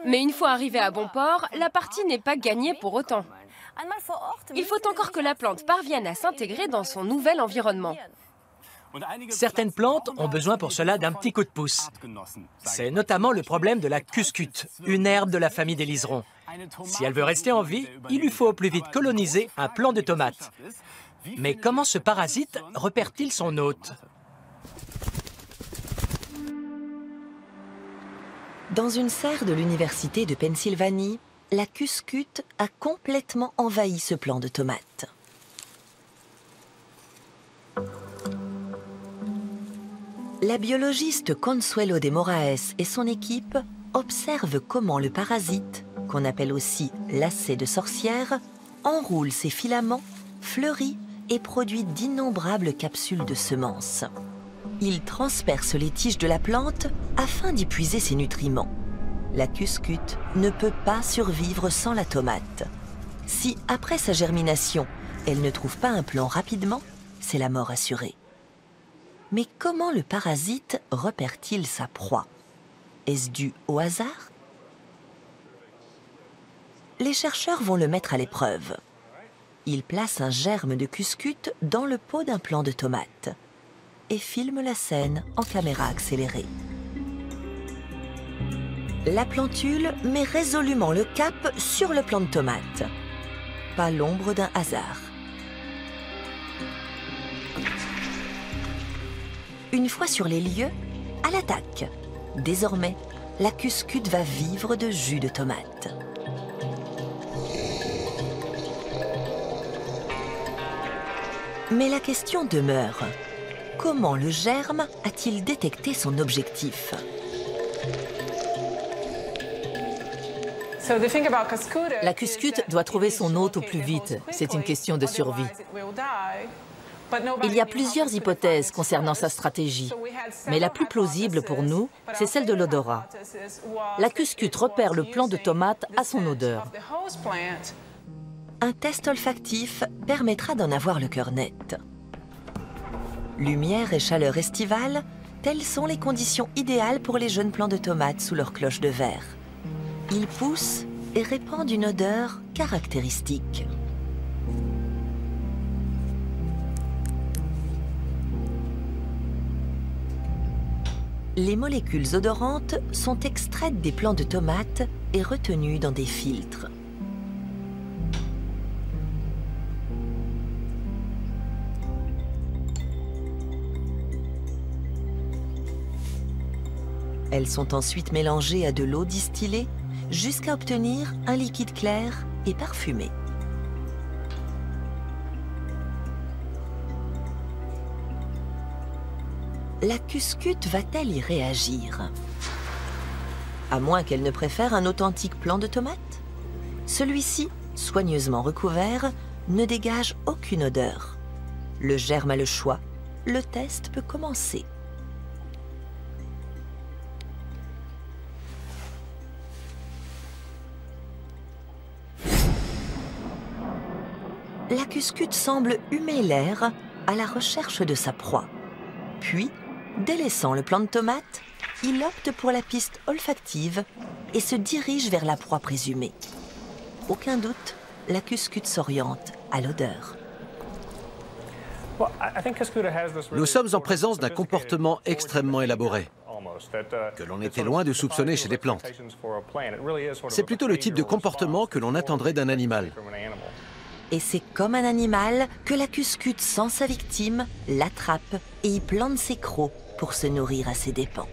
Mais une fois arrivée à bon port, la partie n'est pas gagnée pour autant. Il faut encore que la plante parvienne à s'intégrer dans son nouvel environnement. Certaines plantes ont besoin pour cela d'un petit coup de pouce. C'est notamment le problème de la cuscute, une herbe de la famille des liserons. Si elle veut rester en vie, il lui faut au plus vite coloniser un plant de tomate. Mais comment ce parasite repère-t-il son hôte? Dans une serre de l'université de Pennsylvanie, la cuscute a complètement envahi ce plant de tomates. La biologiste Consuelo de Moraes et son équipe observent comment le parasite, qu'on appelle aussi lacet de sorcière, enroule ses filaments, fleurit et produit d'innombrables capsules de semences. Il transperce les tiges de la plante afin d'y puiser ses nutriments. La cuscute ne peut pas survivre sans la tomate. Si, après sa germination, elle ne trouve pas un plant rapidement, c'est la mort assurée. Mais comment le parasite repère-t-il sa proie? Est-ce dû au hasard? Les chercheurs vont le mettre à l'épreuve. Ils placent un germe de cuscute dans le pot d'un plant de tomate et filment la scène en caméra accélérée. La plantule met résolument le cap sur le plant de tomate. Pas l'ombre d'un hasard. Une fois sur les lieux, à l'attaque. Désormais, la cuscute va vivre de jus de tomate. Mais la question demeure. Comment le germe a-t-il détecté son objectif? La cuscute doit trouver son hôte au plus vite. C'est une question de survie. Il y a plusieurs hypothèses concernant sa stratégie, mais la plus plausible pour nous, c'est celle de l'odorat. La cuscute repère le plant de tomate à son odeur. Un test olfactif permettra d'en avoir le cœur net. Lumière et chaleur estivale, telles sont les conditions idéales pour les jeunes plants de tomates sous leur cloche de verre. Ils poussent et répandent une odeur caractéristique. Les molécules odorantes sont extraites des plants de tomates et retenues dans des filtres. Elles sont ensuite mélangées à de l'eau distillée jusqu'à obtenir un liquide clair et parfumé. La cuscute va-t-elle y réagir? À moins qu'elle ne préfère un authentique plant de tomate. Celui-ci, soigneusement recouvert, ne dégage aucune odeur. Le germe a le choix. Le test peut commencer. La cuscute semble humer l'air à la recherche de sa proie. Puis, délaissant le plant de tomate, il opte pour la piste olfactive et se dirige vers la proie présumée. Aucun doute, la cuscute s'oriente à l'odeur. Nous sommes en présence d'un comportement extrêmement élaboré, que l'on était loin de soupçonner chez les plantes. C'est plutôt le type de comportement que l'on attendrait d'un animal. Et c'est comme un animal que la cuscute sent sa victime, l'attrape et y plante ses crocs pour se nourrir à ses dépens.